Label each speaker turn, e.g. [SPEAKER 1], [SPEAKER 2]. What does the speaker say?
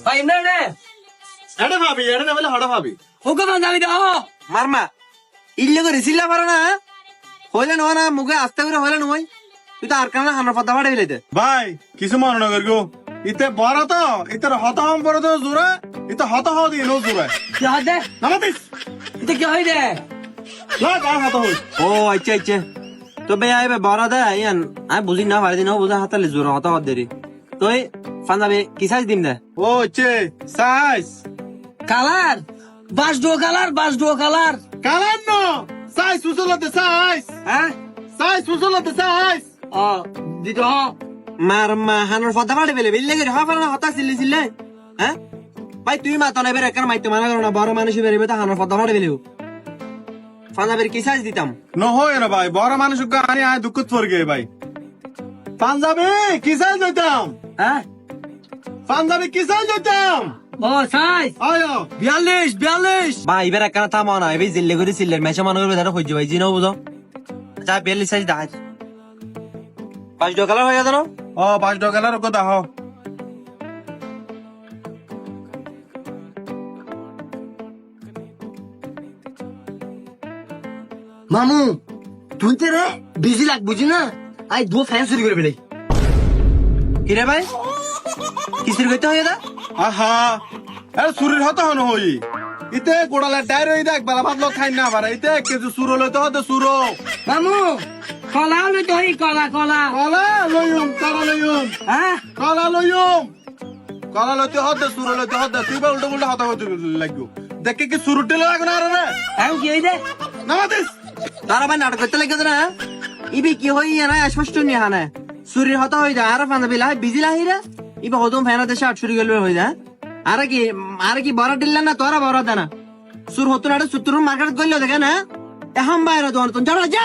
[SPEAKER 1] ভাই এমনি রে
[SPEAKER 2] এটা ভাবি এটা না বলে হড়া ভাবি
[SPEAKER 1] ওকে পাঞ্জাবি দাও
[SPEAKER 3] মারমা ইল্লে করে সিল্লা পারো না হইলে নয় না মুখে আস্তে করে হইলে নয় তুই তো আর কারণে হানার পদ্মা ফাটে ফেলে
[SPEAKER 2] ভাই কিছু মনে না করগো ইতে বড় তো ইতে হত হম বড় তো জোরে ইতে হত হ দি নো জোরে
[SPEAKER 1] কি হয় দে
[SPEAKER 2] নামাতিস
[SPEAKER 1] এটা কি হয় দে
[SPEAKER 2] লা কার হত হই
[SPEAKER 3] ও আচ্ছা আচ্ছা তো বে আইবে বড় দে ইয়ান আমি বুঝি না পারি দিন বুঝা হাতালে জোর হত হত দেরি তুই পাঞ্জাবি কি সাইজ দিম দে
[SPEAKER 2] ও চে সাইজ
[SPEAKER 1] কালার বাস ডো কালার
[SPEAKER 2] কালার নো সাইজ সুসলতে সাইজ
[SPEAKER 1] হ্যাঁ
[SPEAKER 2] সাইজ সুসলতে সাইজ
[SPEAKER 1] ও দিত
[SPEAKER 3] মারমা হানার পদ্মা ফাটে ফেলে বিল্লে করে হওয়া পারে না হতা সিল্লে সিল্লে হ্যাঁ ভাই তুই মা তনে বেরে কার মাইতে মানা করো না বড় মানুষ বেরিবে তো হানার পদ্মা ফাটে ফেলেও পাঞ্জাবির কি সাইজ দিতাম
[SPEAKER 2] নো হয় রে ভাই বড় মানুষ গানি আয় দুঃখত পড়গে ভাই পাঞ্জাবি কি সাইজ দিতাম
[SPEAKER 1] হ্যাঁ
[SPEAKER 3] পাঞ্জাবি কি সাইজ দিতাম
[SPEAKER 1] ও সাইজ
[SPEAKER 2] আয়ো
[SPEAKER 1] 42
[SPEAKER 3] ভাই এবার একখানা থামো না এবার জিল্লে করে সিল্লের মেশা মনে করবে তারা খুঁজছে ভাই জিনাও বুঝো আচ্ছা 42 সাইজ দাঁড় 5 কালার হয়ে গেল
[SPEAKER 2] ও 5 টাকা র কথা হ
[SPEAKER 1] মামু তুই তে রে বিজি লাগ বুঝি না আই দো ফ্যান চুরি করে ফেলে
[SPEAKER 3] কিরে ভাই কিসের গইতে হয়ে দা
[SPEAKER 2] আহা এর সুরির হত হন হই ইতে গোড়ালে ডাইর হই দেখ বেলা ভাত লোক খাই না পারে ইতে কিছু সুরো লইতে হতে সুরো
[SPEAKER 1] মামু কলা হলে তো এই কলা
[SPEAKER 2] কলা লইম কলা লইম
[SPEAKER 1] হ্যাঁ
[SPEAKER 2] কলা লইম কলা লইতে হতে সুরো লইতে হতে তুই বা উল্টো উল্টো হতা হতে লাগবো দেখে কি সুরুটে লাগো না রে
[SPEAKER 1] এখন কি হইছে
[SPEAKER 2] নামাতিস
[SPEAKER 3] তারা ভাই নাটক করতে লাগে না ইবি কি হই না স্পষ্ট নিয়ে হানা সুরির হতা হই যা আর পাঞ্জাবি লাই বিজি লাহিরা ইবা হদম ফেনা দেশে 8 চুরি গেল হই যা আর কি বড় দিল্লা না তোরা বড় দানা সুর হতো না সুতুর মার্কেট গইল দেখে না এখন বাইরে দোন তো যা